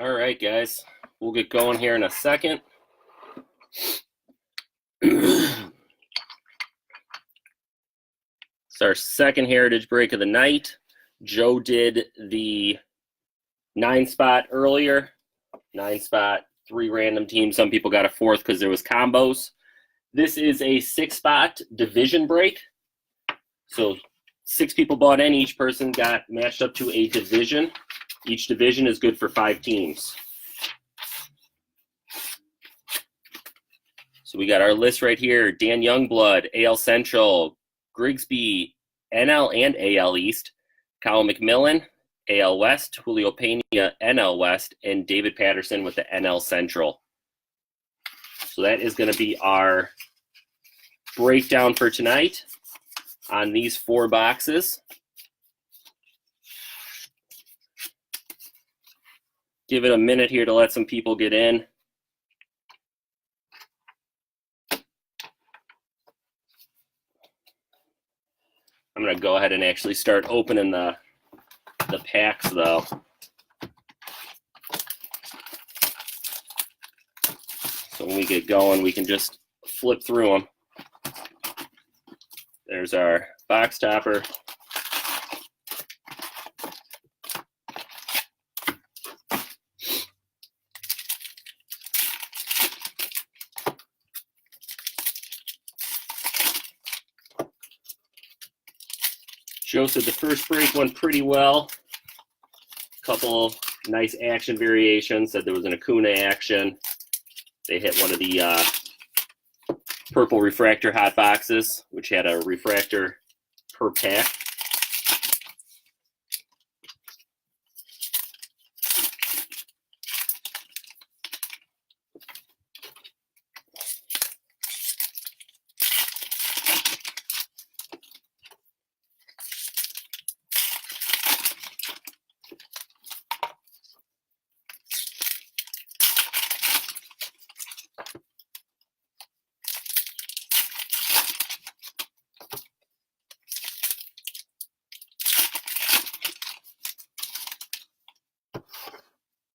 All right, guys, we'll get going here in a second. It's our second Heritage break of the night. Joe did the 9-spot earlier. 9-spot, 3 random teams. Some people got a 4th because there was combos. This is a 6-spot division break. So 6 people bought in. Each person got matched up to a division. Each division is good for 5 teams. So we got our list right here. Dan Youngblood, AL Central, Grigsby, NL and AL East, Kyle McMillan, AL West, Julio Pena, NL West, and David Patterson with the NL Central. So that is going to be our breakdown for tonight on these 4 boxes. Give it a minute here to let some people get in. I'm going to go ahead and actually start opening the packs, though. So when we get going, we can just flip through them. There's our box topper. Joe said the first break went pretty well. Couple nice action variations. Said there was an Acuna action. They hit one of the purple refractor hot boxes, which had a refractor per pack.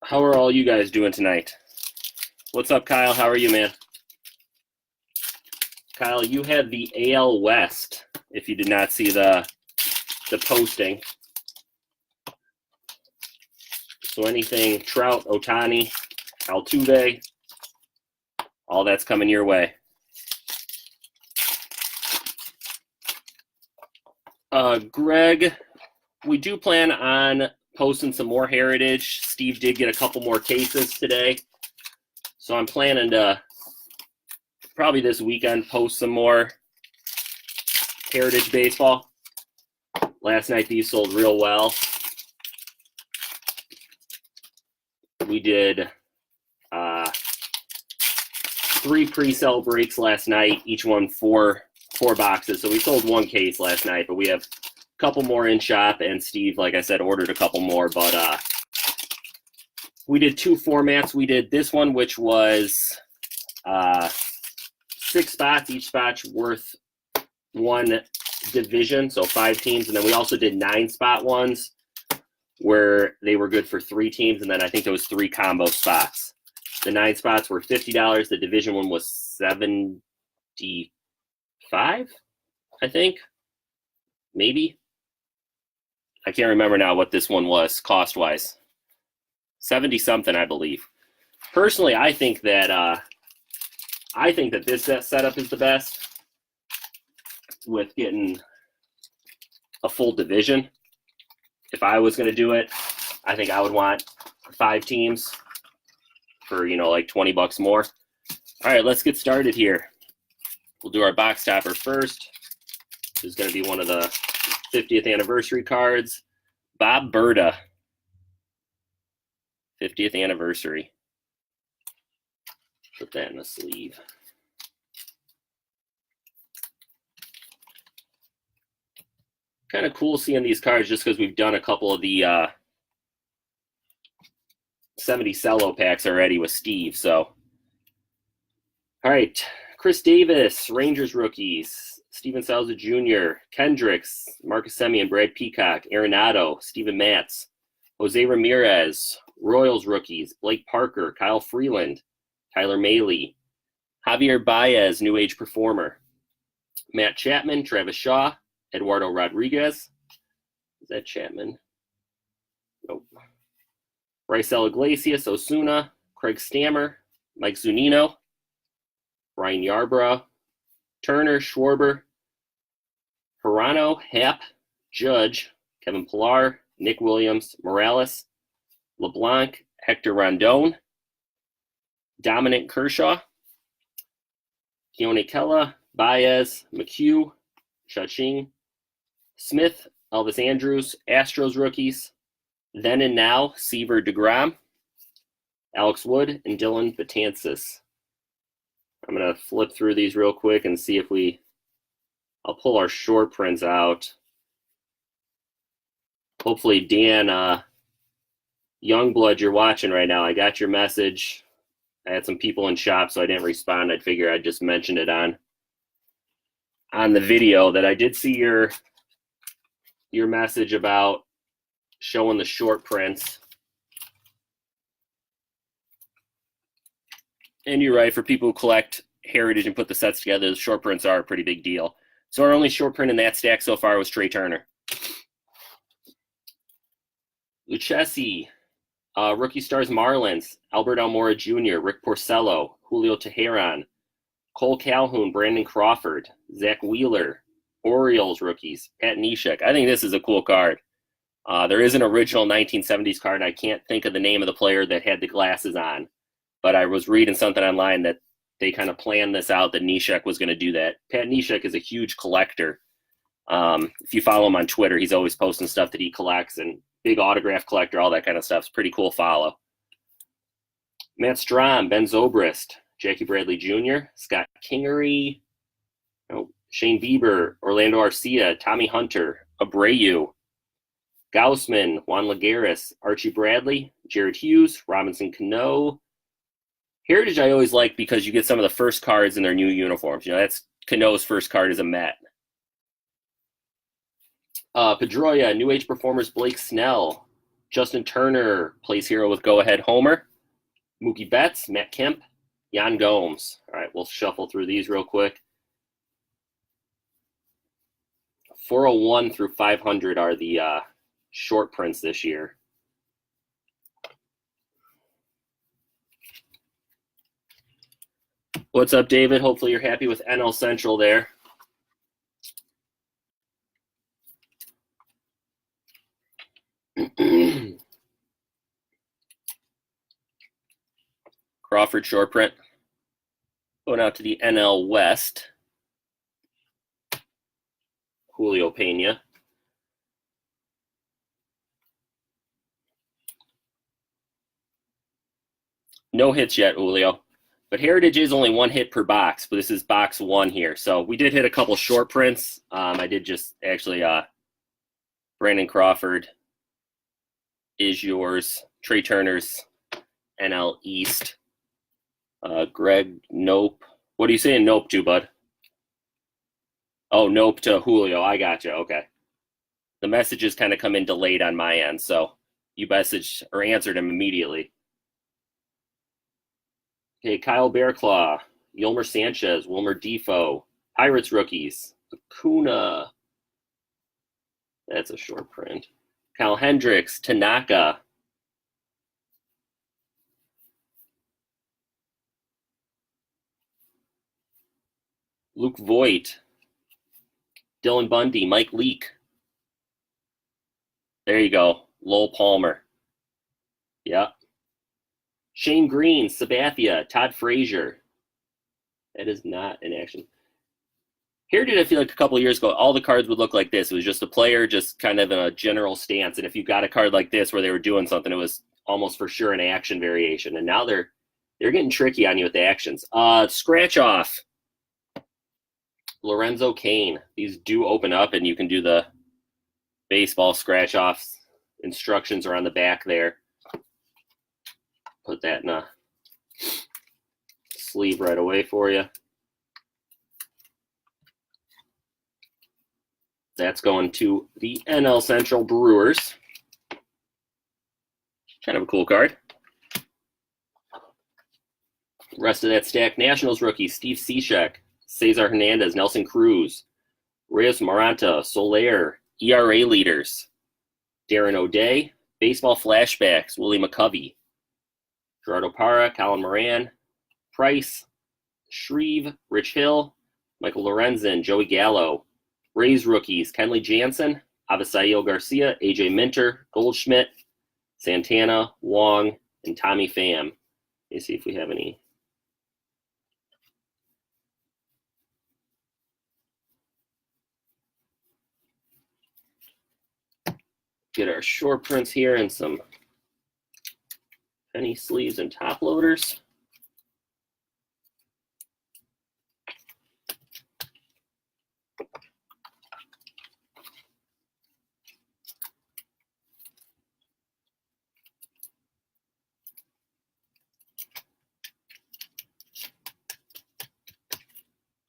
How are all you guys doing tonight? What's up, Kyle? How are you, man? Kyle, you had the AL West, if you did not see the posting. So anything Trout, Ohtani, Altuve, all that's coming your way. Greg, we do plan on posting some more Heritage. Steve did get a couple more cases today. So I'm planning to probably this weekend post some more Heritage baseball. Last night these sold real well. We did 3 pre-sale breaks last night, each one 4 boxes. So we sold 1 case last night, but we have a couple more in shop, and Steve, like I said, ordered a couple more. But we did 2 formats. We did this one, which was 6 spots, each spot's worth 1 division, so 5 teams. And then we also did 9-spot ones where they were good for 3 teams, and then I think there was 3 combo spots. The 9 spots were $50. The division one was $75, I think. Maybe. I can't remember now what this one was cost-wise. 70-something, I believe. Personally, I think that this setup is the best with getting a full division. If I was going to do it, I think I would want 5 teams for, like $20 more. All right, let's get started here. We'll do our box topper first. This is going to be one of the 50th anniversary cards. Bob Burda. 50th anniversary. Put that in the sleeve. Kind of cool seeing these cards just because we've done a couple of the 70 cello packs already with Steve. So, all right, Chris Davis, Rangers rookies, Steven Salza Jr., Kendricks, Marcus Semien, Brad Peacock, Arenado, Steven Matz, Jose Ramirez, Royals rookies, Blake Parker, Kyle Freeland, Tyler Mahle, Javier Baez, New Age Performer, Matt Chapman, Travis Shaw, Eduardo Rodriguez. Is that Chapman? Nope. Raisel Iglesias, Osuna, Craig Stammer, Mike Zunino, Ryan Yarbrough, Turner, Schwarber, Hirano, Happ, Judge, Kevin Pillar, Nick Williams, Morales, LeBlanc, Hector Rondon, Dominic Kershaw, Keone Kela, Baez, McHugh, Chaching, Smith, Elvis Andrews, Astros rookies, Then and Now, Seaver DeGrom, Alex Wood, and Dylan Betances. I'm going to flip through these real quick and see if I'll pull our short prints out. Hopefully, Dan Youngblood, you're watching right now. I got your message. I had some people in shop, so I didn't respond. I'd figure I'd just mention it on the video that I did see your message about showing the short prints. And you're right, for people who collect Heritage and put the sets together, the short prints are a pretty big deal. So our only short print in that stack so far was Trey Turner. Lucchesi, Rookie Stars Marlins, Albert Almora Jr., Rick Porcello, Julio Teheran, Cole Calhoun, Brandon Crawford, Zach Wheeler, Orioles rookies, Pat Neshek. I think this is a cool card. There is an original 1970s card. I can't think of the name of the player that had the glasses on, but I was reading something online that they kind of planned this out, that Neshek was going to do that. Pat Neshek is a huge collector. If you follow him on Twitter, he's always posting stuff that he collects, and big autograph collector, all that kind of stuff. It's pretty cool follow. Matt Strahm, Ben Zobrist, Jackie Bradley Jr., Scott Kingery, Shane Bieber, Orlando Arcia, Tommy Hunter, Abreu, Gaussman, Juan Lagares, Archie Bradley, Jared Hughes, Robinson Cano. Heritage I always like because you get some of the first cards in their new uniforms. That's Cano's first card as a Met. Pedroia, New Age Performers, Blake Snell, Justin Turner plays hero with Go Ahead Homer, Mookie Betts, Matt Kemp, Yan Gomes. All right, we'll shuffle through these real quick. 401 through 500 are the short prints this year. What's up, David? Hopefully you're happy with NL Central there. Crawford short print. Going out to the NL West. Julio Pena. No hits yet, Julio. But Heritage is only one hit per box, but this is box one here. So we did hit a couple short prints. I did just actually, Brandon Crawford is yours. Trey Turner's NL East. Greg, nope. What are you saying nope to, bud? Oh, nope to Julio. I got you. Okay. The messages kind of come in delayed on my end, so you messaged or answered him immediately. Okay, Kyle Bearclaw, Yolmer Sanchez, Wilmer Defoe, Pirates rookies, Acuna. That's a short print. Kyle Hendricks, Tanaka. Luke Voigt, Dylan Bundy, Mike Leake. There you go, Lowell Palmer. Yeah. Shane Green, Sabathia, Todd Frazier. That is not an action. Heritage, I feel like a couple of years ago, all the cards would look like this. It was just a player just kind of in a general stance. And if you got a card like this where they were doing something, it was almost for sure an action variation. And now they're getting tricky on you with the actions. Scratch off. Lorenzo Cain. These do open up and you can do the baseball scratch offs. Instructions are on the back there. Put that in a sleeve right away for you. That's going to the NL Central Brewers. Kind of a cool card. Rest of that stack, Nationals rookie, Steve Cishek, Cesar Hernandez, Nelson Cruz, Reyes Maranta, Soler, ERA leaders, Darren O'Day, baseball flashbacks, Willie McCovey, Gerardo Parra, Colin Moran, Price, Shreve, Rich Hill, Michael Lorenzen, Joey Gallo, Rays rookies, Kenley Jansen, Avisail Garcia, AJ Minter, Goldschmidt, Santana, Wong, and Tommy Pham. Let's see if we have any. Get our short prints here and some penny sleeves and top loaders.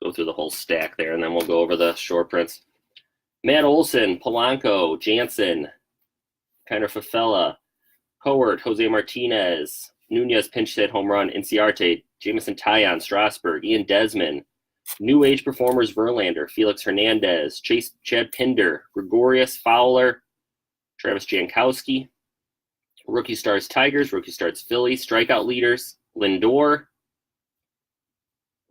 Go through the whole stack there, and then we'll go over the short prints. Matt Olson, Polanco, Jansen, Kiner Fafella, Howard, Jose Martinez, Nunez pinch hit home run, Inciarte, Jameson Taillon, Strasburg, Ian Desmond, New Age Performers Verlander, Felix Hernandez, Chad Pinder, Gregorius Fowler, Travis Jankowski, Rookie Stars Tigers, Rookie Stars Phillies, Strikeout Leaders, Lindor.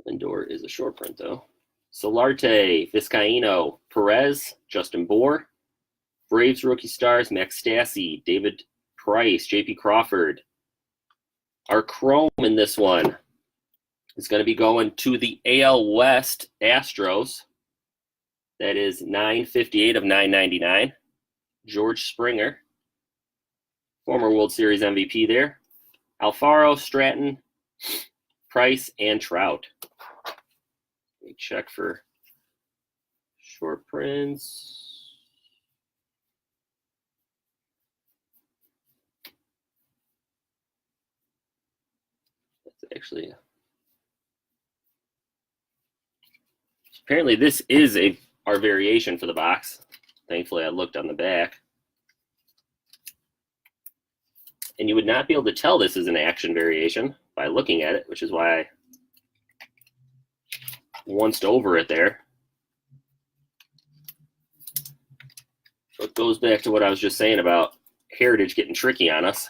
Lindor is a short print though. Solarte, Vizcaíno, Perez, Justin Bour, Braves Rookie Stars, Max Stassi, David Price, JP Crawford. Our chrome in this one is going to be going to the AL West Astros. That is 958 of 999. George Springer, former World Series MVP there. Alfaro, Stratton, Price, and Trout. Let me check for short prints. That's actually... Apparently this is our variation for the box. Thankfully I looked on the back. And you would not be able to tell this is an action variation by looking at it, which is why I onced over it there. So it goes back to what I was just saying about Heritage getting tricky on us.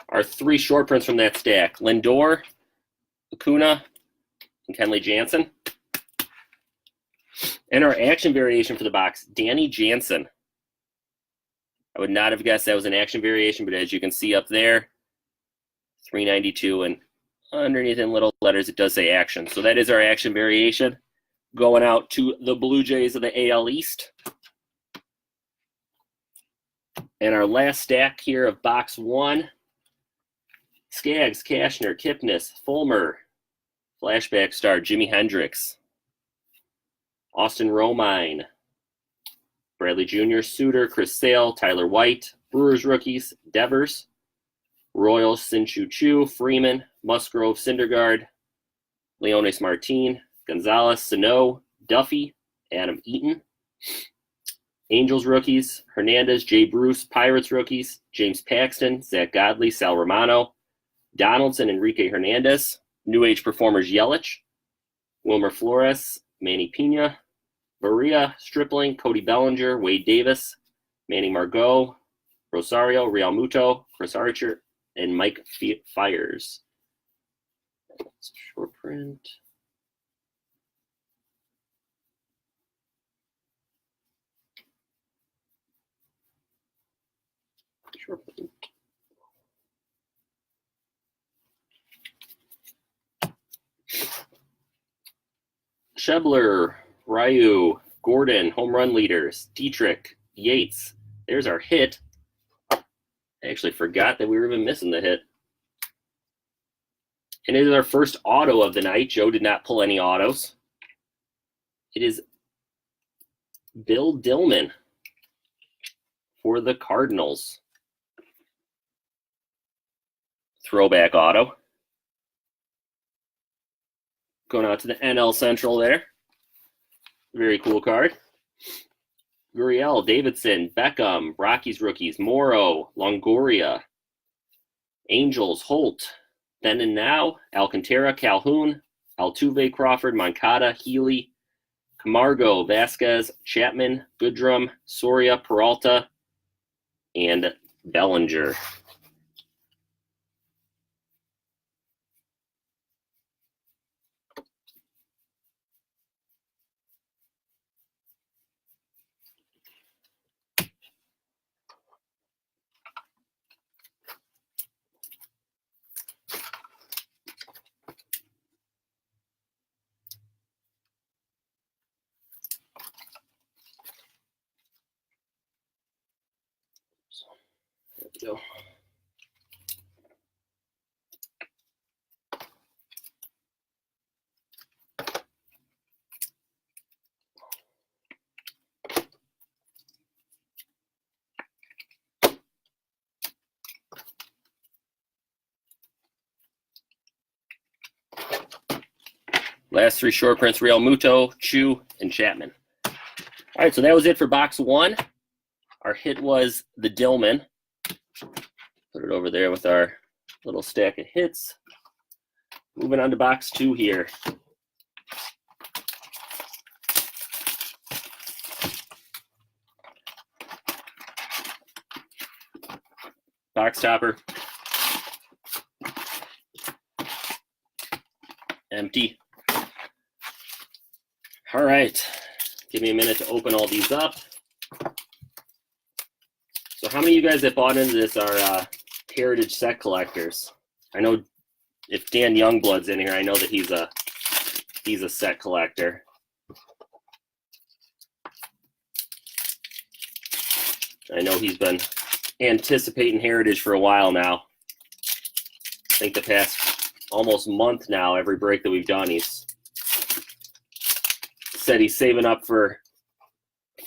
Our three short prints from that stack: Lindor, Acuna, and Kenley Jansen. And our action variation for the box, Danny Jansen. I would not have guessed that was an action variation, but as you can see up there, 392, and underneath in little letters it does say action. So that is our action variation going out to the Blue Jays of the AL East. And our last stack here of box one, Skaggs, Cashner, Kipnis, Fulmer, flashback star Jimi Hendrix, Austin Romine, Bradley Jr., Suter, Chris Sale, Tyler White, Brewers rookies, Devers, Royals, Sin-Chu Chu, Freeman, Musgrove, Syndergaard, Leonis Martin, Gonzalez, Sano, Duffy, Adam Eaton, Angels rookies, Hernandez, Jay Bruce, Pirates rookies, James Paxton, Zach Godley, Sal Romano, Donaldson, Enrique Hernandez, New Age Performers Yelich, Wilmer Flores, Manny Pena, Maria Stripling, Cody Bellinger, Wade Davis, Manny Margot, Rosario, Real Muto, Chris Archer, and Mike Fiers. That's a short print. Short print. Schebler, Ryu, Gordon, home run leaders, Dietrich, Yates. There's our hit. I actually forgot that we were even missing the hit. And it is our first auto of the night. Joe did not pull any autos. It is Bill Dillman for the Cardinals. Throwback auto. Going out to the NL Central there. Very cool card. Gurriel, Davidson, Beckham, Rockies rookies, Morrow, Longoria, Angels, Holt, Then and Now, Alcantara, Calhoun, Altuve, Crawford, Moncada, Healy, Camargo, Vasquez, Chapman, Goodrum, Soria, Peralta, and Bellinger. There we go. Last three short prints, Real Muto, Chu, and Chapman. All right, so that was it for box one. Our hit was the Dillman. Put it over there with our little stack of hits. Moving on to box two here. Box topper. Empty. All right, give me a minute to open all these up. So how many of you guys that bought into this are Heritage set collectors? I know if Dan Youngblood's in here, I know that he's a set collector. I know he's been anticipating Heritage for a while now. I think the past almost month now, every break that we've done, he's said he's saving up for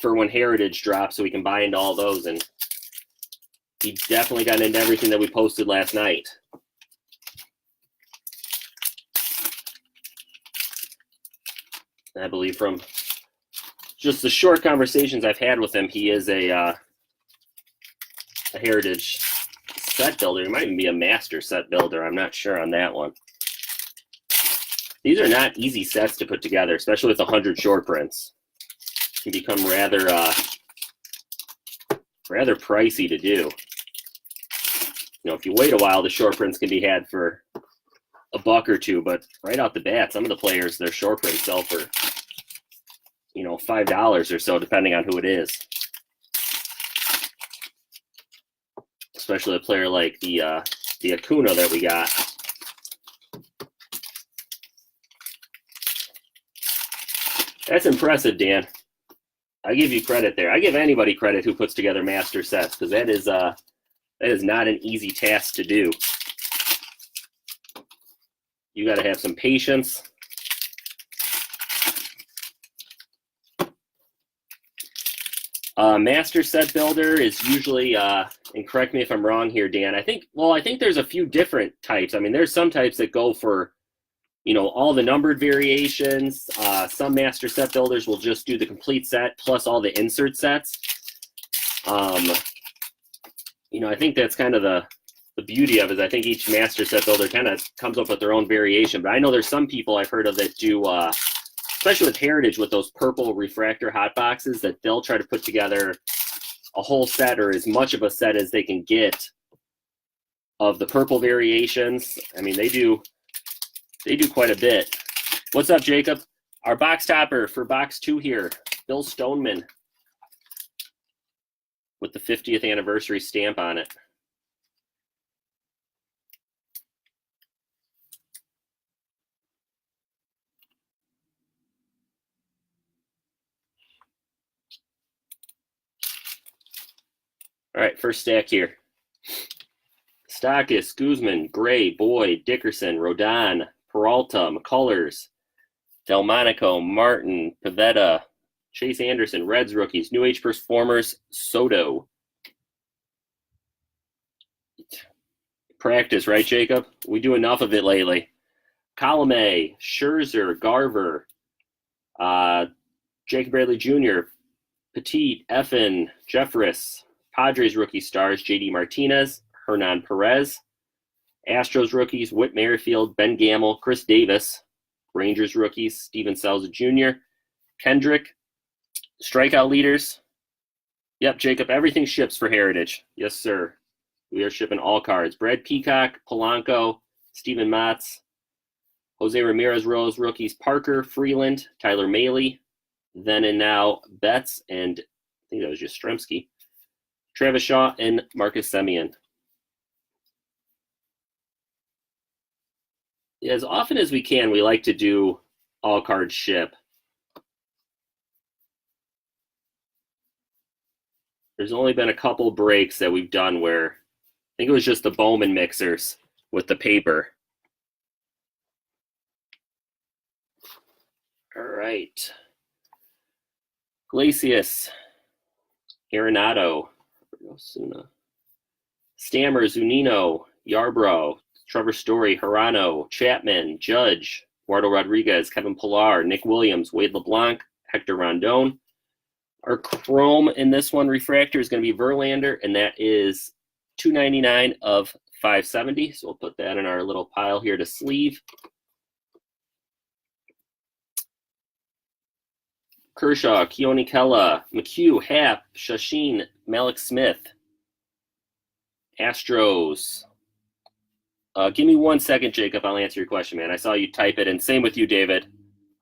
when Heritage drops so we can buy into all those, and he definitely got into everything that we posted last night. I believe from just the short conversations I've had with him, he is a Heritage set builder. He might even be a master set builder. I'm not sure on that one. These are not easy sets to put together, especially with 100 short prints. It can become rather pricey to do. You know, if you wait a while, the short prints can be had for $1 or $2, but right out the bat, some of the players, their short prints sell for, you know, $5 or so, depending on who it is. Especially a player like the Acuna that we got. That's impressive, Dan. I give you credit there. I give anybody credit who puts together master sets, because that is not an easy task to do. You got to have some patience. Master set builder is usually, and correct me if I'm wrong here, Dan, I think there's a few different types. I mean, there's some types that go for, you know, all the numbered variations. Some master set builders will just do the complete set plus all the insert sets. You know, I think that's kind of the beauty of it. I think each master set builder kind of comes up with their own variation. But I know there's some people I've heard of that do, especially with Heritage, with those purple refractor hot boxes, that they'll try to put together a whole set or as much of a set as they can get of the purple variations. I mean, they do quite a bit. What's up, Jacob? Our box topper for box two here, Bill Stoneman with the 50th anniversary stamp on it. All right, first stack here. Stockus, Guzman, Gray, Boyd, Dickerson, Rodon, Peralta, McCullers, Delmonico, Martin, Pivetta, Chase Anderson, Reds rookies, New Age Performers, Soto. Practice, right, Jacob? We do enough of it lately. Colome, Scherzer, Garver, Jacob Bradley Jr., Petit, Effin, Jeffress, Padres rookie stars, JD Martinez, Hernan Perez, Astros rookies, Whit Merrifield, Ben Gamel, Chris Davis, Rangers rookies, Steven Salza Jr., Kendrick, strikeout leaders. Yep, Jacob, everything ships for Heritage. Yes, sir. We are shipping all cards. Brad Peacock, Polanco, Steven Matz, Jose Ramirez, Rose rookies, Parker, Freeland, Tyler Mahle, then and now Betts, and I think that was just Stremski, Travis Shaw, and Marcus Semien. As often as we can, we like to do all cards ship. There's only been a couple breaks that we've done where I think it was just the Bowman mixers with the paper. All right. Glacius, Arenado, Stammer, Zunino, Yarbrough, Trevor Story, Hirano, Chapman, Judge, Eduardo Rodriguez, Kevin Pillar, Nick Williams, Wade LeBlanc, Hector Rondon. Our chrome in this one refractor is going to be Verlander, and that is $299 of $570. So we'll put that in our little pile here to sleeve. Kershaw, Keone Kela, McHugh, Happ, Shashin, Malik Smith, Astros. Give me 1 second, Jacob. I'll answer your question, man. I saw you type it, and same with you, David.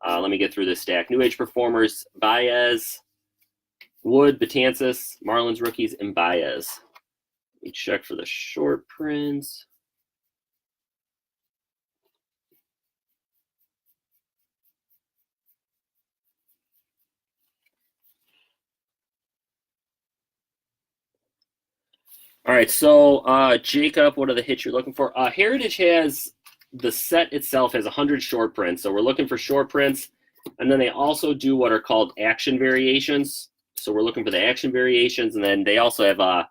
Let me get through this stack. New Age Performers, Baez, Wood, Betances, Marlins rookies, and Baez. Let me check for the short prints. All right, so Jacob, what are the hits you're looking for? Heritage has, the set itself has 100 short prints, so we're looking for short prints, and then they also do what are called action variations. So we're looking for the action variations, and then they also have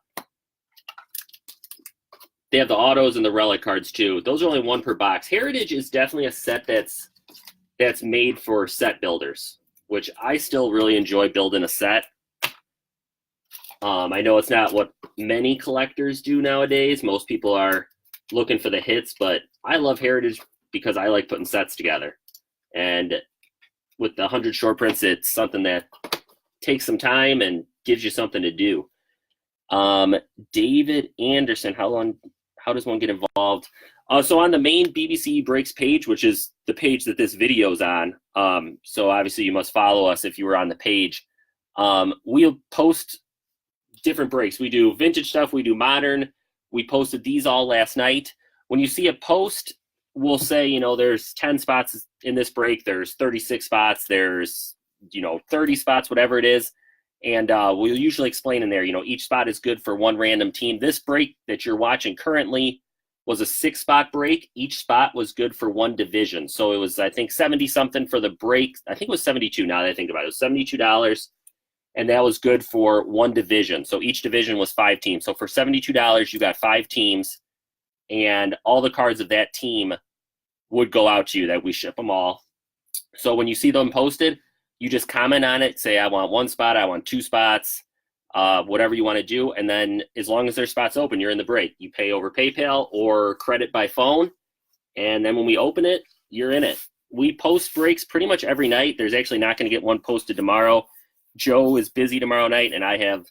they have the autos and the relic cards too. Those are only one per box. Heritage is definitely a set that's made for set builders, which I still really enjoy building a set. I know it's not what many collectors do nowadays. Most people are looking for the hits, but I love Heritage because I like putting sets together. And with the 100 short prints, it's something that takes some time and gives you something to do. David Anderson, how does one get involved? So on the main BBC Breaks page, which is the page that this video is on, so obviously you must follow us if you were on the page. We'll post different breaks. We do vintage stuff, we do modern. We posted these all last night. When you see a post, we'll say, you know, there's 10 spots in this break, there's 36 spots, there's, you know, 30 spots, whatever it is. And we'll usually explain in there, you know, each spot is good for one random team. This break that you're watching currently was a 6-spot break. Each spot was good for one division. So it was, I think, 70 something for the break. I think it was 72 now that I think about it. It was $72. And that was good for one division. So each division was 5 teams. So for $72, you got 5 teams, and all the cards of that team would go out to you, that we ship them all. So when you see them posted, you just comment on it, say, I want 1 spot, I want 2 spots, whatever you want to do. And then as long as there's spots open, you're in the break. You pay over PayPal or credit by phone. And then when we open it, you're in it. We post breaks pretty much every night. There's actually not going to get one posted tomorrow. Joe is busy tomorrow night, and I have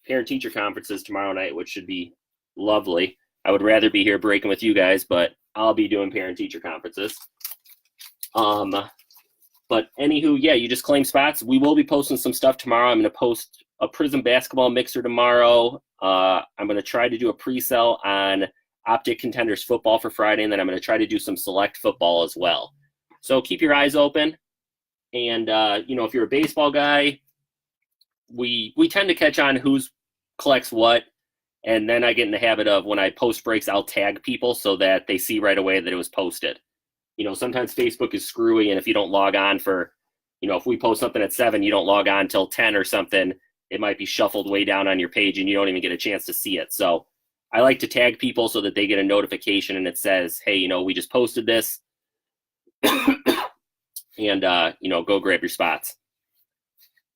parent-teacher conferences tomorrow night, which should be lovely. I would rather be here breaking with you guys, but I'll be doing parent-teacher conferences. But anywho, yeah, you just claim spots. We will be posting some stuff tomorrow. I'm going to post a Prism basketball mixer tomorrow. I'm going to try to do a pre-sale on Optic Contenders football for Friday, and then I'm going to try to do some select football as well. So keep your eyes open. And, you know, if you're a baseball guy, we tend to catch on who's collects what. And then I get in the habit of, when I post breaks, I'll tag people so that they see right away that it was posted. You know, sometimes Facebook is screwy, and if you don't log on for, you know, if we post something at 7, you don't log on until 10 or something, it might be shuffled way down on your page and you don't even get a chance to see it. So I like to tag people so that they get a notification and it says, hey, you know, we just posted this. And, go grab your spots.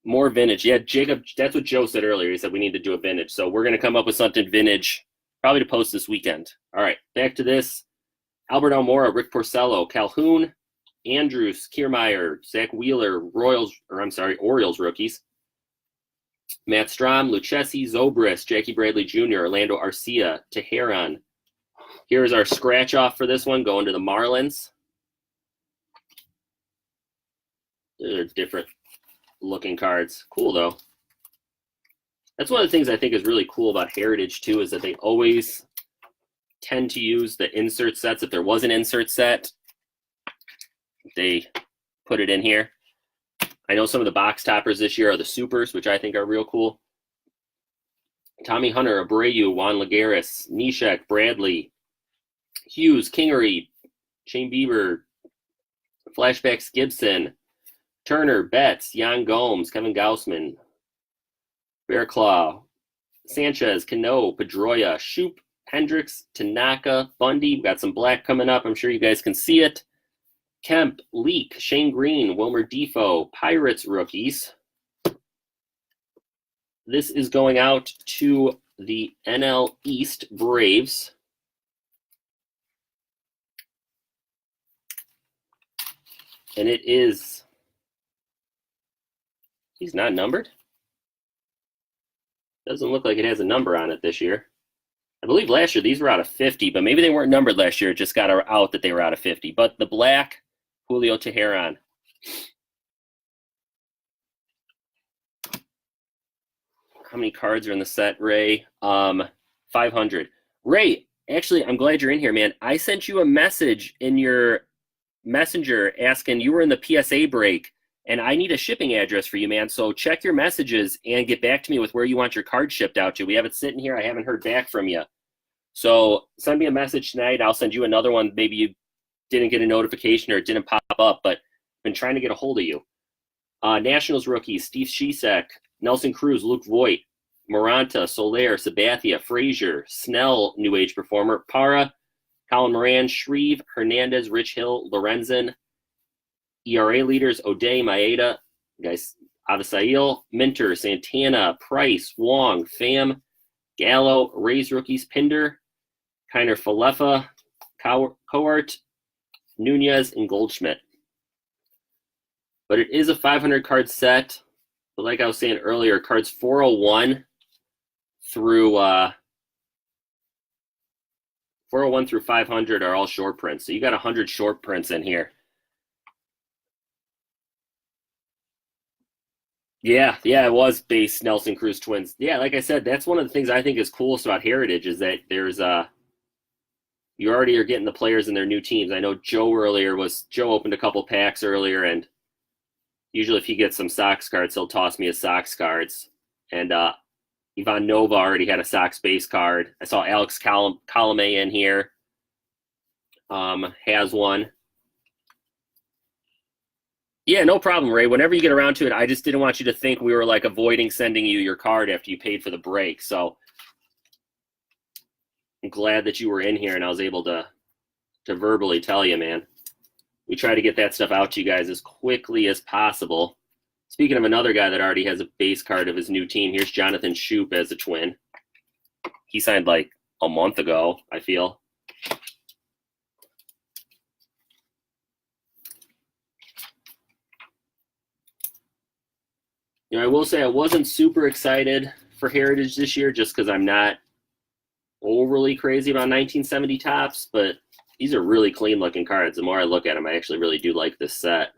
More vintage. Yeah, Jacob, that's what Joe said earlier. He said we need to do a vintage. So we're going to come up with something vintage, probably to post this weekend. All right, back to this. Albert Almora, Rick Porcello, Calhoun, Andrews, Kiermaier, Zach Wheeler, Orioles rookies. Matt Strom, Lucchesi, Zobrist, Jackie Bradley Jr., Orlando Arcia, Teheran. Here's our scratch off for this one, going to the Marlins. They're different looking cards. Cool, though. That's one of the things I think is really cool about Heritage, too, is that they always tend to use the insert sets. If there was an insert set, they put it in here. I know some of the box toppers this year are the supers, which I think are real cool. Tommy Hunter, Abreu, Juan Lagares, Neshek, Bradley, Hughes, Kingery, Shane Bieber, Flashbacks Gibson, Turner, Betts, Jan Gomes, Kevin Gausman, Bearclaw, Sanchez, Cano, Pedroia, Shoop, Hendricks, Tanaka, Bundy. We've got some black coming up. I'm sure you guys can see it. Kemp, Leak, Shane Green, Wilmer Defoe, Pirates rookies. This is going out to the NL East Braves. And it is, he's not numbered? Doesn't look like it has a number on it this year. I believe last year these were out of 50, but maybe they weren't numbered last year. It just got out that they were out of 50. But the black, Julio Teheran. How many cards are in the set, Ray? 500. Ray, actually, I'm glad you're in here, man. I sent you a message in your messenger asking, you were in the PSA break, and I need a shipping address for you, man. So check your messages and get back to me with where you want your card shipped out to. We have it sitting here. I haven't heard back from you. So send me a message tonight. I'll send you another one. Maybe you didn't get a notification or it didn't pop up, but I've been trying to get a hold of you. Nationals rookies, Steve Cishek, Nelson Cruz, Luke Voigt, Moranta, Soler, Sabathia, Frazier, Snell, New Age performer, Para, Colin Moran, Shreve, Hernandez, Rich Hill, Lorenzen, ERA leaders, O'Day, Maeda, guys, Avisail, Minter, Santana, Price, Wong, Pham, Gallo, Rays rookies, Pinder, Kiner Falefa, Coart, Nunez, and Goldschmidt. But it is a 500 card set. But like I was saying earlier, cards 401 through 500 are all short prints. So you got 100 short prints in here. Yeah, it was base Nelson Cruz Twins. Yeah, like I said, that's one of the things I think is coolest about Heritage is that there's you already are getting the players in their new teams. I know Joe opened a couple packs earlier, and usually if he gets some Sox cards, he'll toss me his Sox cards. And Ivan Nova already had a Sox base card. I saw Alex Colomé in here. Has one. Yeah, no problem, Ray. Whenever you get around to it, I just didn't want you to think we were like avoiding sending you your card after you paid for the break. So I'm glad that you were in here and I was able to verbally tell you, man. We try to get that stuff out to you guys as quickly as possible. Speaking of another guy that already has a base card of his new team, here's Jonathan Shoop as a Twin. He signed like a month ago, I feel. You know, I will say I wasn't super excited for Heritage this year just because I'm not overly crazy about 1970 tops, but these are really clean looking cards. The more I look at them, I actually really do like this set.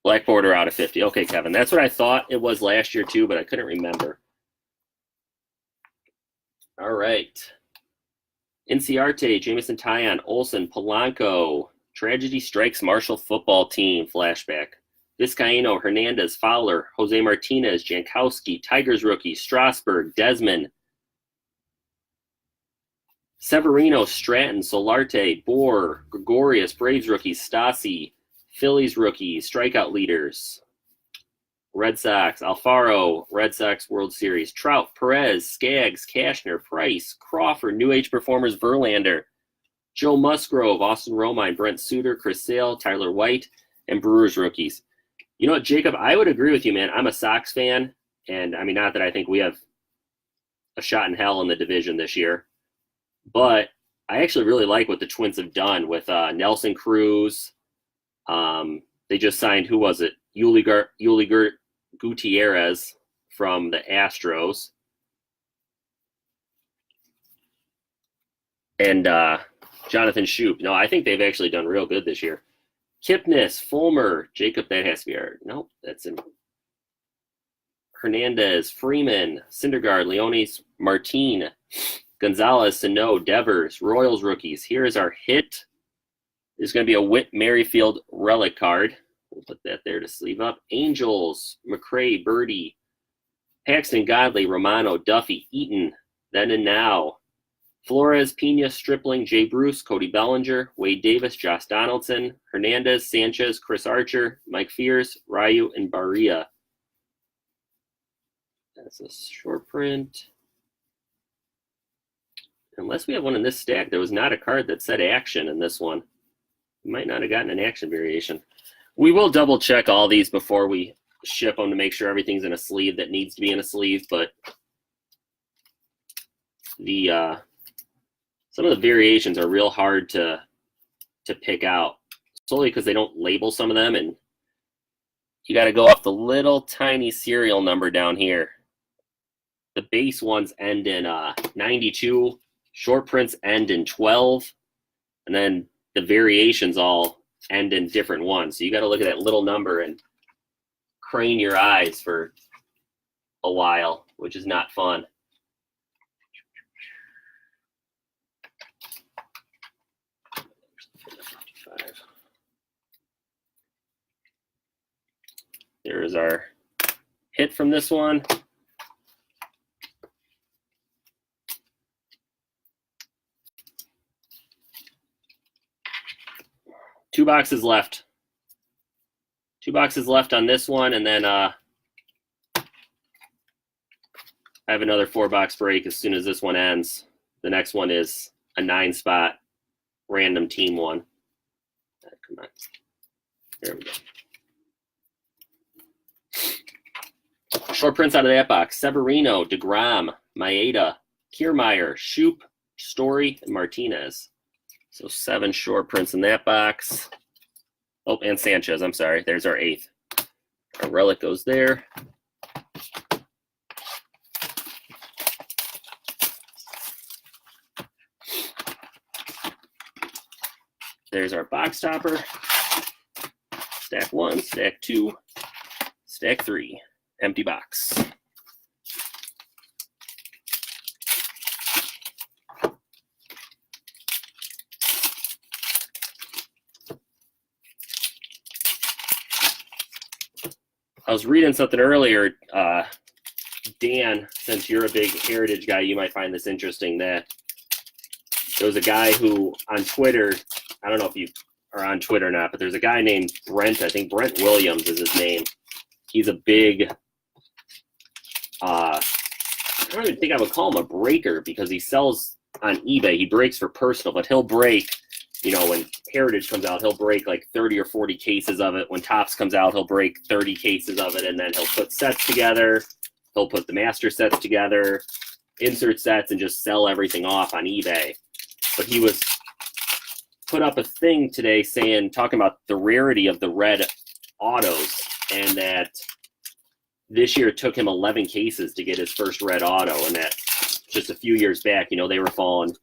Black border out of 50. Okay, Kevin, that's what I thought it was last year too, but I couldn't remember. All right. Inciarte, Jameson Taillon, Olson, Polanco, Tragedy Strikes Marshall football team flashback. Vizcaíno, Hernandez, Fowler, Jose Martinez, Jankowski, Tigers rookie, Strasburg, Desmond, Severino, Stratton, Solarte, Bohr, Gregorius, Braves rookie, Stassi, Phillies rookie, strikeout leaders, Red Sox, Alfaro, Red Sox World Series, Trout, Perez, Skaggs, Cashner, Price, Crawford, New Age performers, Verlander, Joe Musgrove, Austin Romine, Brent Suter, Chris Sale, Tyler White, and Brewers rookies. You know what, Jacob? I would agree with you, man. I'm a Sox fan, and I mean, not that I think we have a shot in hell in the division this year, but I actually really like what the Twins have done with Nelson Cruz. They just signed, who was it? Yuli Gutierrez from the Astros. And Jonathan Shoup. No, I think they've actually done real good this year. Kipnis, Fulmer, Jacob, that has to be our, nope, that's in. Hernandez, Freeman, Syndergaard, Leonis, Martin, Gonzalez, Sano, Devers, Royals rookies. Here is our hit. There's going to be a Whit Merrifield relic card. We'll put that there to sleeve up. Angels, McRae, Birdie, Paxton, Godley, Romano, Duffy, Eaton, Then and Now, Flores, Pena, Stripling, Jay Bruce, Cody Bellinger, Wade Davis, Josh Donaldson, Hernandez, Sanchez, Chris Archer, Mike Fears, Ryu, and Barria. That's a short print. Unless we have one in this stack, there was not a card that said action in this one. We might not have gotten an action variation. We will double check all these before we ship them to make sure everything's in a sleeve that needs to be in a sleeve, but the some of the variations are real hard to pick out, solely because they don't label some of them, and you got to go off the little tiny serial number down here. The base ones end in 92, short prints end in 12, and then the variations all end in different ones. So you got to look at that little number and crane your eyes for a while, which is not fun. There's our hit from this one. Two boxes left. Two boxes left on this one, and then I have another 4-box break as soon as this one ends. The next one is a 9-spot random team one. Come on. There we go. Short prints out of that box. Severino, DeGrom, Maeda, Kiermaier, Shoup, Story, and Martinez. So 7 short prints in that box. Oh, and Sanchez, I'm sorry. There's our 8th. Our relic goes there. There's our box topper. Stack 1, stack 2, stack 3. Empty box. I was reading something earlier, Dan, since you're a big Heritage guy, you might find this interesting, that there was a guy who on Twitter, I don't know if you are on Twitter or not, but there's a guy named Brent, I think Brent Williams is his name. He's a big, I don't even think I would call him a breaker because he sells on eBay. He breaks for personal, but he'll break, you know, when Heritage comes out, he'll break like 30 or 40 cases of it. When Topps comes out, he'll break 30 cases of it, and then he'll put sets together. He'll put the master sets together, insert sets, and just sell everything off on eBay. But he was put up a thing today talking about the rarity of the red autos, and that this year it took him 11 cases to get his first red auto, and that just a few years back, you know, they were falling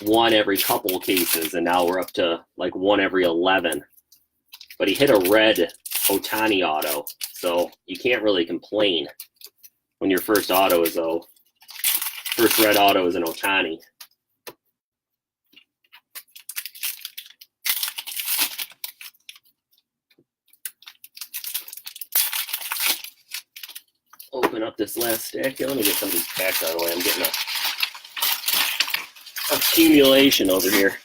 1 every couple cases, and now we're up to like 1 every 11. But he hit a red Ohtani auto, so you can't really complain when your first red auto is an Ohtani. Open up this last stack here. Let me get some of these packs out of the way. I'm getting a accumulation over here.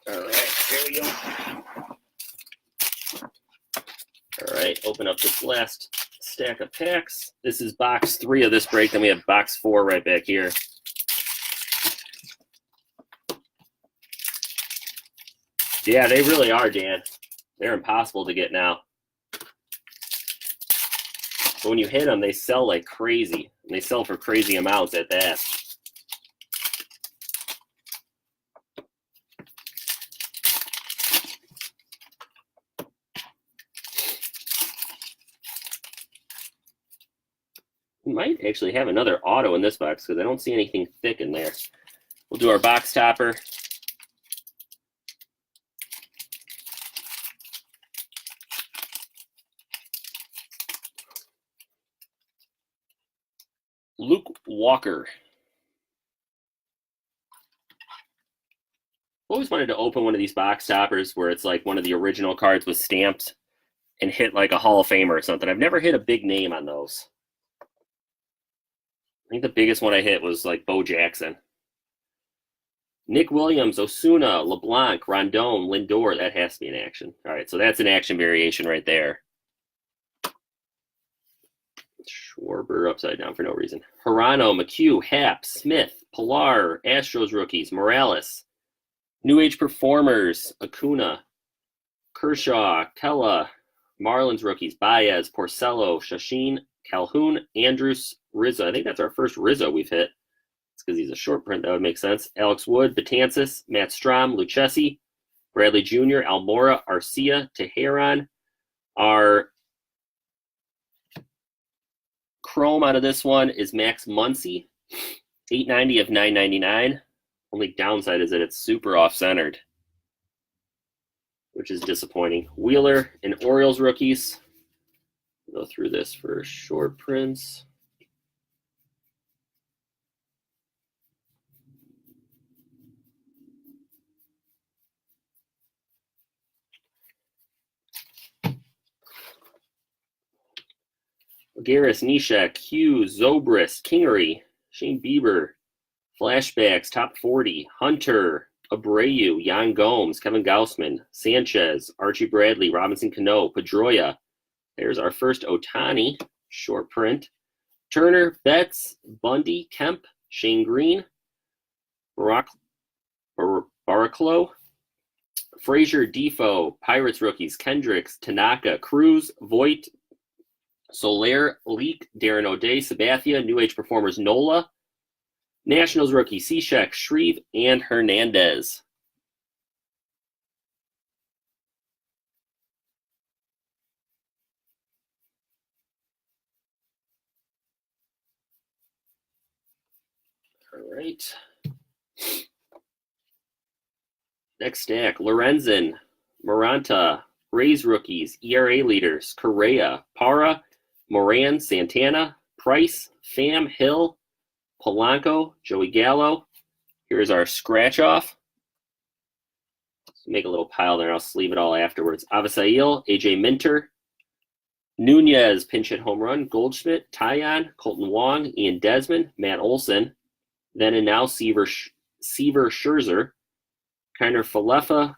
All right, there we go. All right, open up this last stack of packs. This is box 3 of this break. Then we have box 4 right back here. Yeah, they really are, Dan. They're impossible to get now. But when you hit them, they sell like crazy. And they sell for crazy amounts at that. We might actually have another auto in this box because I don't see anything thick in there. We'll do our box topper. Luke Walker. Always wanted to open one of these box toppers where it's like one of the original cards was stamped and hit like a Hall of Famer or something. I've never hit a big name on those. I think the biggest one I hit was like Bo Jackson. Nick Williams, Osuna, LeBlanc, Rondon, Lindor. That has to be an action. All right, so that's an action variation right there. Schwarber upside down for no reason. Hirano, McHugh, Happ, Smith, Pilar, Astros rookies, Morales, New Age Performers, Acuna, Kershaw, Kella, Marlins rookies, Baez, Porcello, Shashin, Calhoun, Andrus, Rizzo. I think that's our first Rizzo we've hit. It's because he's a short print. That would make sense. Alex Wood, Betances, Matt Strom, Lucchesi, Bradley Jr., Almora, Arcia, Teheran. Our chrome out of this one is Max Muncy, 890 of 999. Only downside is that it's super off-centered, which is disappointing. Wheeler and Orioles rookies. Go through this for short prints. Garris, Nishek, Hughes, Zobrist, Kingery, Shane Bieber, Flashbacks, Top 40, Hunter, Abreu, Yan Gomes, Kevin Gausman, Sanchez, Archie Bradley, Robinson Cano, Pedroia. There's our first Ohtani, short print. Turner, Betts, Bundy, Kemp, Shane Green, Baraclow, Frazier, Defoe, Pirates rookies, Kendricks, Tanaka, Cruz, Voit, Soler, Leak, Darren O'Day, Sabathia, New Age Performers, Nola, Nationals rookie, Cishek, Shreve, and Hernandez. All right. Next stack, Lorenzen, Moranta, Rays rookies, ERA leaders, Correa, Para, Moran, Santana, Price, Pham, Hill, Polanco, Joey Gallo. Here's our scratch off. Let's make a little pile there. I'll sleeve it all afterwards. Avisail, AJ Minter, Nunez, pinch hit home run, Goldschmidt, Tyon, Colton Wong, Ian Desmond, Matt Olson. Then and now Seaver Scherzer, Kiner Falefa,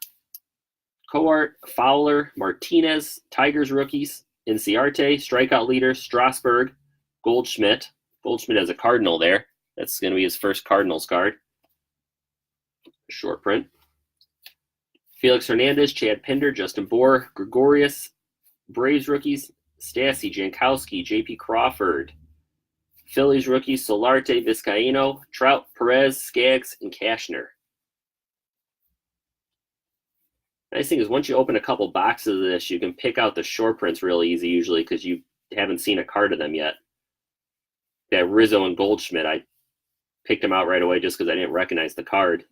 Coart, Fowler, Martinez, Tigers rookies, Inciarte, strikeout leader, Strasburg, Goldschmidt. Goldschmidt has a Cardinal there. That's going to be his first Cardinals card. Short print. Felix Hernandez, Chad Pinder, Justin Bour, Gregorius, Braves rookies, Stassi, Jankowski, J.P. Crawford, Phillies rookies, Solarte, Vizcaíno, Trout, Perez, Skaggs, and Cashner. Nice thing is once you open a couple boxes of this, you can pick out the short prints real easy usually because you haven't seen a card of them yet. That Rizzo and Goldschmidt, I picked them out right away just because I didn't recognize the card.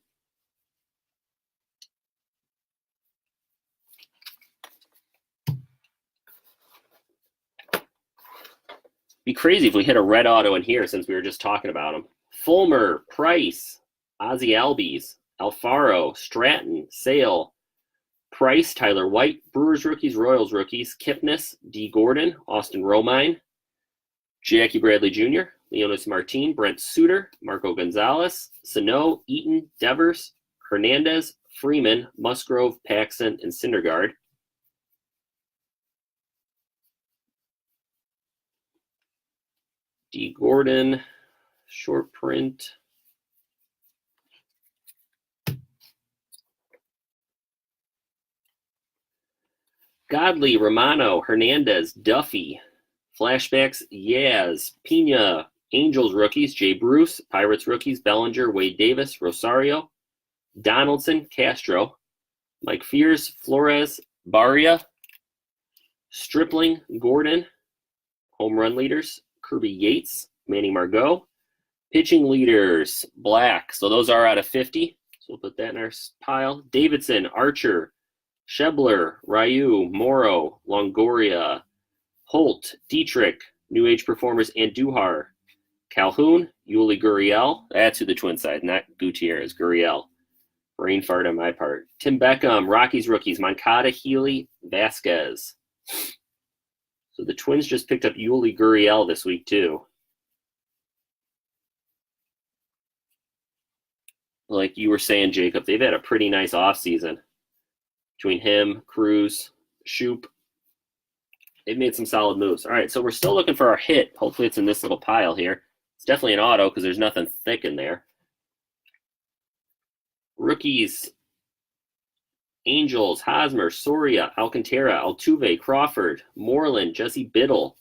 Be crazy if we hit a red auto in here since we were just talking about them. Fulmer, Price, Ozzie Albies, Alfaro, Stratton, Sale, Price, Tyler White, Brewers rookies, Royals rookies, Kipnis, D. Gordon, Austin Romine, Jackie Bradley Jr., Leonis Martin, Brent Suter, Marco Gonzalez, Sano, Eaton, Devers, Hernandez, Freeman, Musgrove, Paxson, and Syndergaard. D. Gordon, short print. Godley, Romano, Hernandez, Duffy. Flashbacks, Yaz, Pena, Angels rookies, Jay Bruce, Pirates rookies, Bellinger, Wade Davis, Rosario, Donaldson, Castro, Mike Fears, Flores, Barria, Stripling, Gordon, home run leaders, Kirby Yates, Manny Margot, pitching leaders, Black. So those are out of 50. So we'll put that in our pile. Davidson, Archer, Shebler, Ryu, Morrow, Longoria, Holt, Dietrich, New Age Performers, and Duhar. Calhoun, Yuli Gurriel. That's who the Twins side, not Gutierrez, Gurriel. Brain fart on my part. Tim Beckham, Rockies rookies, Moncada, Healy, Vasquez. So the Twins just picked up Yuli Gurriel this week, too. Like you were saying, Jacob, they've had a pretty nice offseason. Between him, Cruz, Shoop, they've made some solid moves. All right, so we're still looking for our hit. Hopefully it's in this little pile here. It's definitely an auto because there's nothing thick in there. Rookies, Angels, Hosmer, Soria, Alcantara, Altuve, Crawford, Moreland, Jesse Biddle.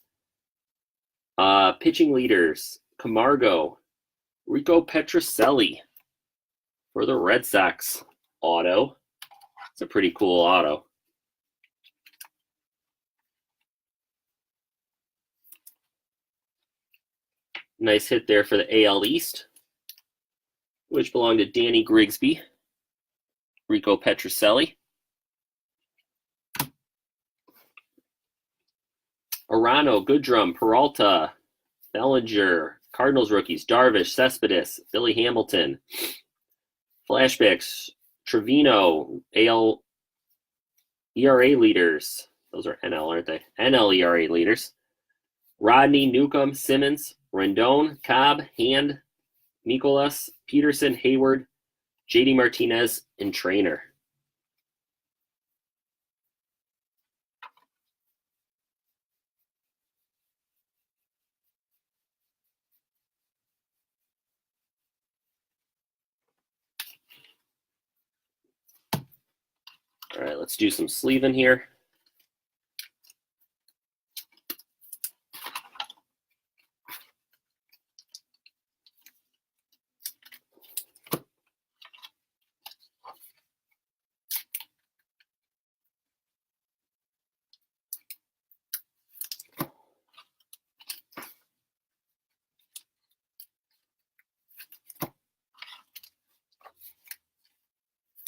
Pitching leaders, Camargo, Rico Petrocelli for the Red Sox auto. It's a pretty cool auto. Nice hit there for the AL East, which belonged to Danny Grigsby, Rico Petrocelli. Arano, Goodrum, Peralta, Bellinger, Cardinals rookies, Darvish, Cespedes, Billy Hamilton. Flashbacks, Trevino, AL ERA leaders. Those are NL, aren't they? NL ERA leaders. Rodney, Newcomb, Simmons, Rendon, Cobb, Hand, Nicolas, Peterson, Hayward, JD Martinez, and Trainer. All right, let's do some sleeving here.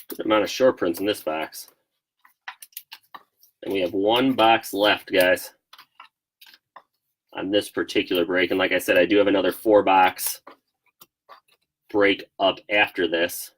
Good amount of short prints in this box. And we have one box left, guys, on this particular break. And like I said, I do have another 4-box break up after this.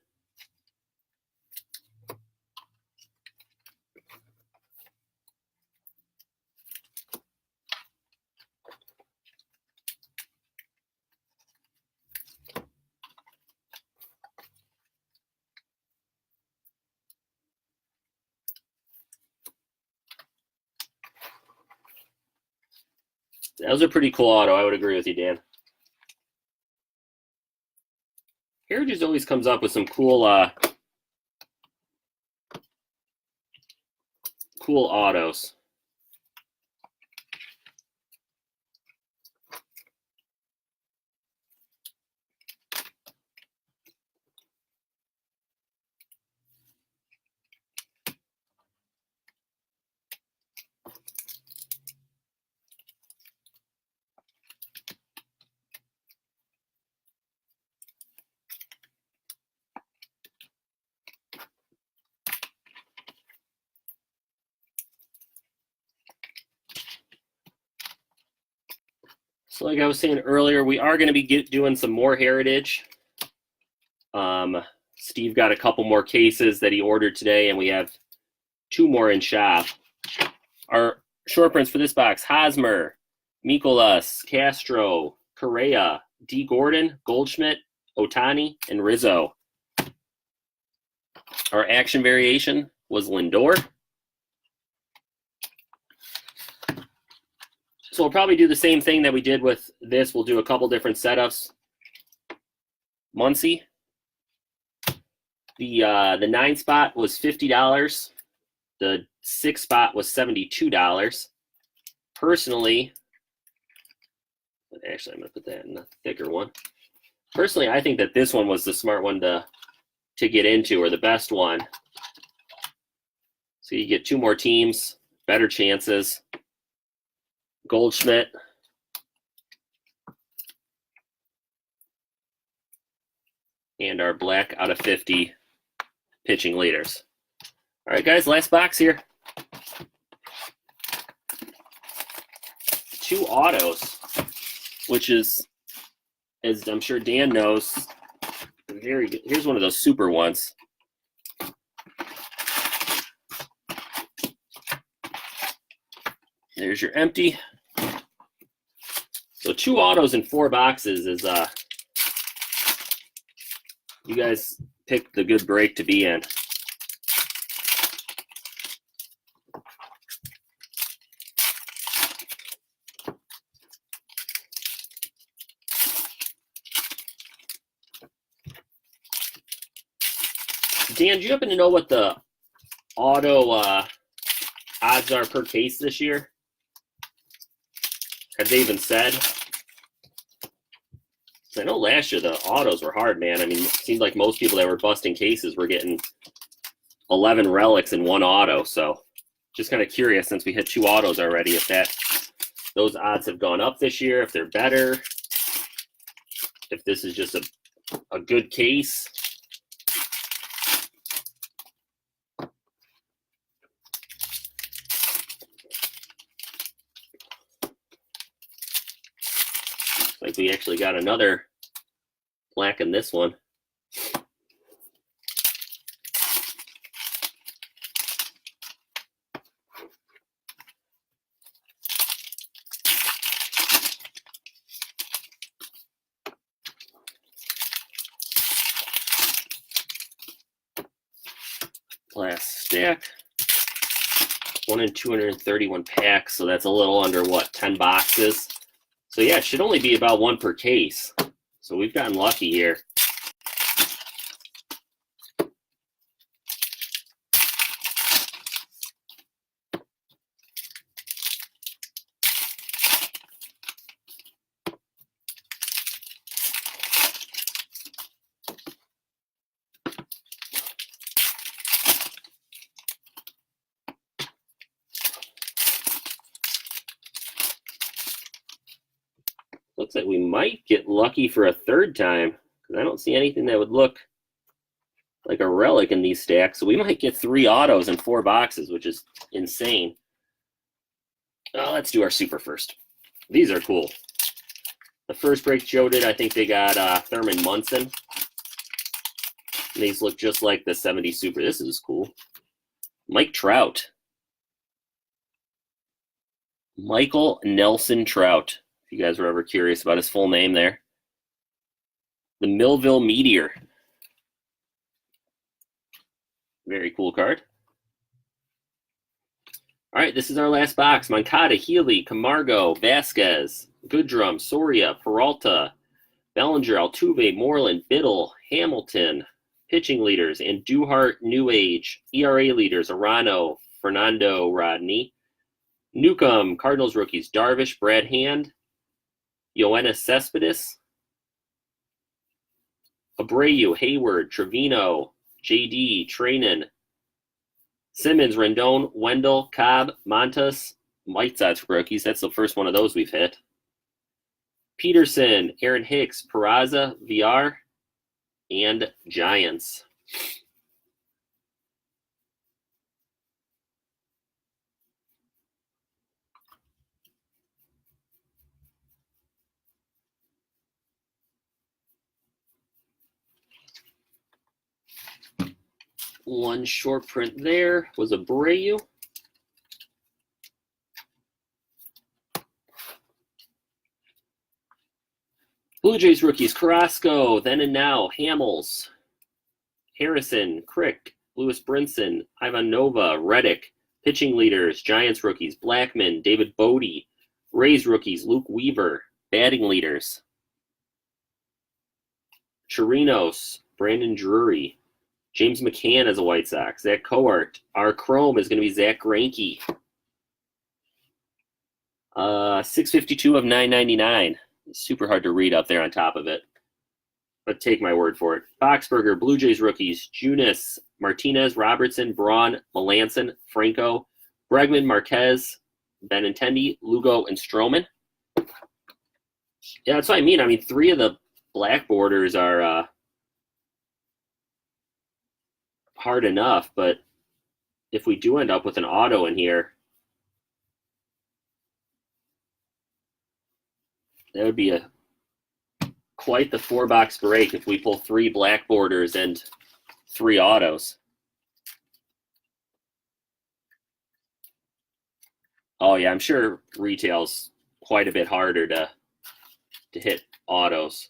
That was a pretty cool auto. I would agree with you, Dan. Heritage always comes up with some cool cool autos. So like I was saying earlier, we are going to be doing some more Heritage. Steve got a couple more cases that he ordered today, and we have 2 more in shop. Our short prints for this box: Hosmer, Mikolas, Castro, Correa, D. Gordon, Goldschmidt, Otani, and Rizzo. Our action variation was Lindor. So we'll probably do the same thing that we did with this. We'll do a couple different setups. Muncie. The 9 spot was $50. The 6 spot was $72. Personally, actually, I'm going to put that in a thicker one. Personally, I think that this one was the smart one to get into, or the best one. So you get 2 more teams, better chances. Goldschmidt. And our black out of 50 pitching leaders. All right, guys, last box here. 2 autos, which is, as I'm sure Dan knows, very good. Here's one of those super ones. There's your empty. So 2 autos in 4 boxes is you guys picked the good break to be in. Dan, do you happen to know what the auto odds are per case this year? Have they even said? I know last year the autos were hard, man. I mean, it seemed like most people that were busting cases were getting 11 relics in 1 auto. So just kind of curious, since we hit 2 autos already, if those odds have gone up this year, if they're better, if this is just a good case. Like we actually got another black in this one. Last stack. 1 in 231 packs, so that's a little under, what, 10 boxes? So yeah, it should only be about 1 per case. So we've gotten lucky here. Looks like we might get lucky for a 3rd time, because I don't see anything that would look like a relic in these stacks. So we might get 3 autos in 4 boxes, which is insane. Let's do our super first. These are cool. The first break Joe did, I think they got Thurman Munson. And these look just like the 70 super. This is cool. Mike Trout. Michael Nelson Trout. If you guys were ever curious about his full name there. The Millville Meteor. Very cool card. All right, this is our last box. Moncada, Healy, Camargo, Vasquez, Goodrum, Soria, Peralta, Bellinger, Altuve, Moreland, Biddle, Hamilton. Pitching leaders, and Duhart, New Age. ERA leaders, Arano, Fernando Rodney. Newcomb, Cardinals rookies, Darvish, Brad Hand. Yoenis Cespedes, Abreu, Hayward, Trevino, JD, Trainin, Simmons, Rendon, Wendell, Cobb, Montas, White Sox rookies. That's the first one of those we've hit. Peterson, Aaron Hicks, Peraza, VR, and Giants. One short print there was Abreu. Blue Jays rookies, Carrasco, Then and Now, Hamels, Harrison, Crick, Lewis Brinson, Ivan Nova, Reddick. Pitching leaders, Giants rookies, Blackman, David Bodie, Rays rookies, Luke Weaver, batting leaders. Chirinos, Brandon Drury. James McCann as a White Sox. Zach Coart. Our Chrome is going to be Zach Greinke. 652 of 999. Super hard to read up there on top of it, but take my word for it. Boxberger, Blue Jays rookies, Junis, Martinez, Robertson, Braun, Melanson, Franco, Bregman, Marquez, Benintendi, Lugo, and Stroman. Yeah, that's what I mean. I mean, 3 of the black borders are hard enough, but if we do end up with an auto in here, that would be quite the 4-box break if we pull 3 black borders and 3 autos. Oh yeah, I'm sure retail's quite a bit harder to hit autos.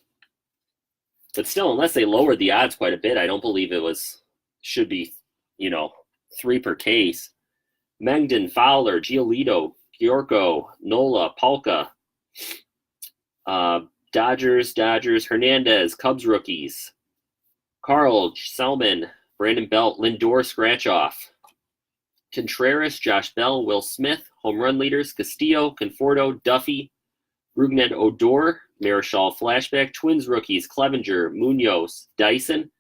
But still, unless they lowered the odds quite a bit, I don't believe should be, 3 per case. Mengden, Fowler, Giolito, Giorgio, Nola, Palka. Dodgers, Hernandez, Cubs rookies. Carl, Selman, Brandon Belt, Lindor scratch-off. Contreras, Josh Bell, Will Smith, home run leaders, Castillo, Conforto, Duffy, Rougned Odor, Marichal flashback, Twins rookies, Clevenger, Munoz, Dyson,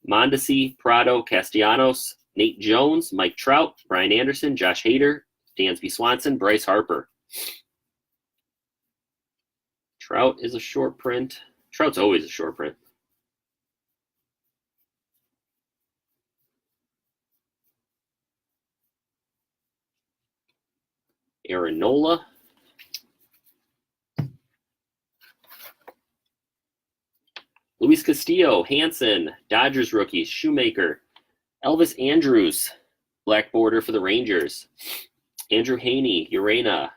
Mondesi, Prado, Castellanos, Nate Jones, Mike Trout, Brian Anderson, Josh Hader, Dansby Swanson, Bryce Harper. Trout is a short print. Trout's always a short print. Aaron Nola. Luis Castillo, Hanson, Dodgers rookies, Shoemaker, Elvis Andrus, black border for the Rangers, Andrew Haney, Urena,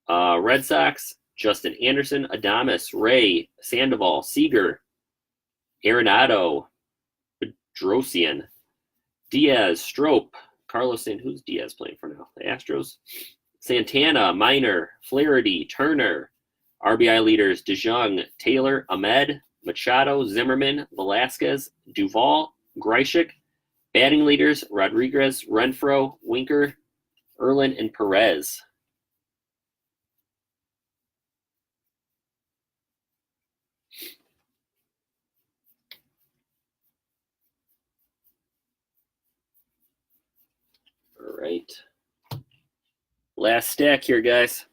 Red Sox, Justin Anderson, Adames, Ray, Sandoval, Seager, Arenado, Bedrosian, Diaz, Strope, Carlos who's Diaz playing for now? The Astros. Santana, Minor, Flaherty, Turner, RBI leaders, DeJong, Taylor, Ahmed, Machado, Zimmerman, Velasquez, Duvall, Greishik. Batting leaders, Rodriguez, Renfroe, Winker, Erlin, and Perez. All right. Last stack here, guys.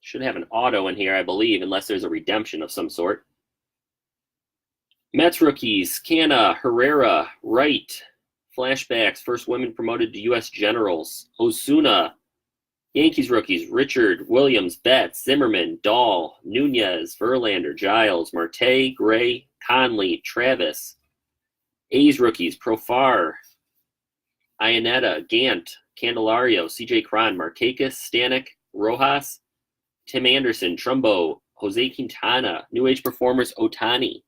Should have an auto in here, I believe, unless there's a redemption of some sort. Mets rookies, Canna, Herrera, Wright, flashbacks, first women promoted to U.S. Generals, Osuna. Yankees rookies, Richard, Williams, Betts, Zimmerman, Dahl, Nunez, Verlander, Giles, Marte, Gray, Conley, Travis. A's rookies, Profar, Ionetta, Gant, Candelario, CJ Cron, Markakis, Stanek, Rojas, Tim Anderson, Trumbo, Jose Quintana, New Age Performers, Otani,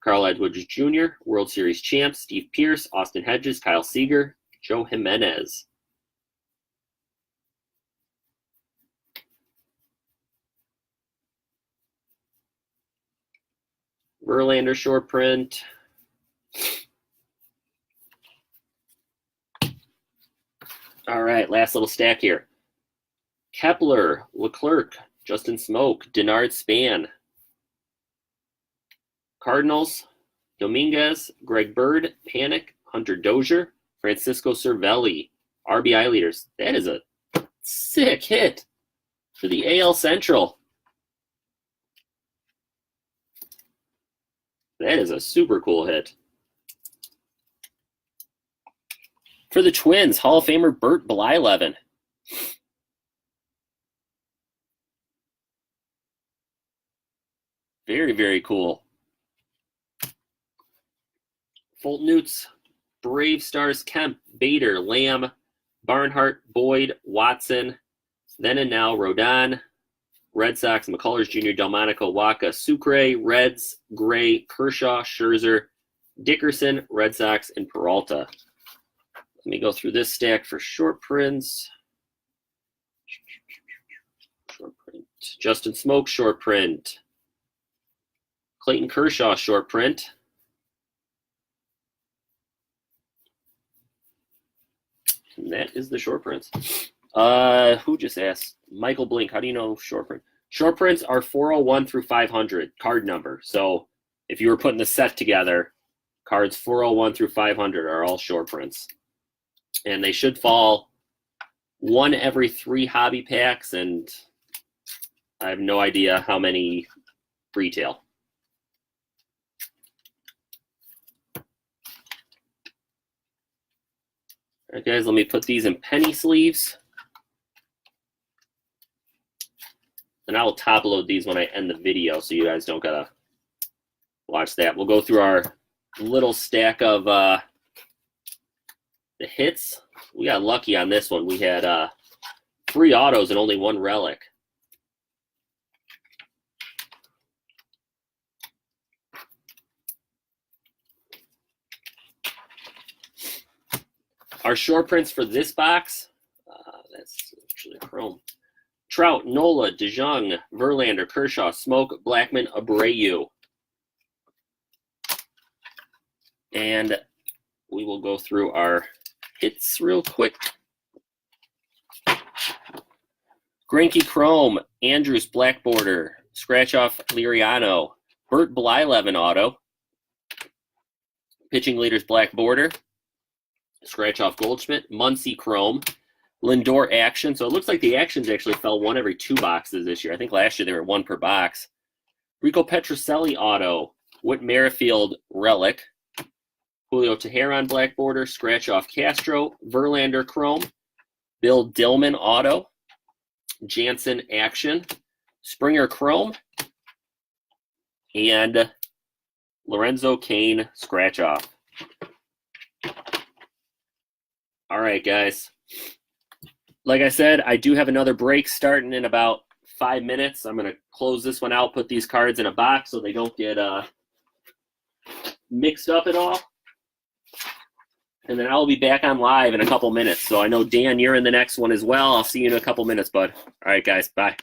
Carl Edwards Jr., World Series champs, Steve Pearce, Austin Hedges, Kyle Seager, Joe Jimenez. Verlander short print. All right, last little stack here. Kepler, Leclerc, Justin Smoke, Denard Span. Cardinals, Dominguez, Greg Bird, Panic, Hunter Dozier, Francisco Cervelli. RBI leaders. That is a sick hit for the AL Central. That is a super cool hit. For the Twins, Hall of Famer Bert Blyleven. Very, very cool. Fulton Newts, Brave Stars, Kemp, Bader, Lamb, Barnhart, Boyd, Watson, then and now Rodon, Red Sox, McCullers Jr., Delmonico, Waka, Sucre, Reds, Gray, Kershaw, Scherzer, Dickerson, Red Sox, and Peralta. Let me go through this stack for short prints. Justin Smoke short print. Clayton Kershaw short print. And that is the short prints. Who just asked? Michael Blink, how do you know short print? Short prints are 401 through 500 card number. So if you were putting the set together, cards 401 through 500 are all short prints. And they should fall one every 3 hobby packs, and I have no idea how many retail. All right, guys, let me put these in penny sleeves. And I will top load these when I end the video so you guys don't gotta watch that. We'll go through our little stack of the hits. We got lucky on this one. We had 3 autos and only 1 relic. Our short prints for this box, that's actually a chrome. Trout, Nola, DeJong, Verlander, Kershaw, Smoke, Blackmon, Abreu. And we will go through our hits real quick. Greinke Chrome, Andrews Black Border, scratch off Liriano, Bert Blyleven auto, pitching leaders Black Border, scratch off Goldschmidt, Muncy Chrome, Lindor Action. So it looks like the actions actually fell 1 every 2 boxes this year. I think last year they were 1 per box. Rico Petrocelli auto, Whit Merrifield Relic, Julio Teheran Black Border, scratch off Castro, Verlander Chrome, Bill Dillman auto, Jansen Action, Springer Chrome, and Lorenzo Cain scratch off. All right, guys. Like I said, I do have another break starting in about 5 minutes. I'm going to close this one out, put these cards in a box so they don't get mixed up at all. And then I'll be back on live in a couple minutes. So I know, Dan, you're in the next one as well. I'll see you in a couple minutes, bud. All right, guys. Bye.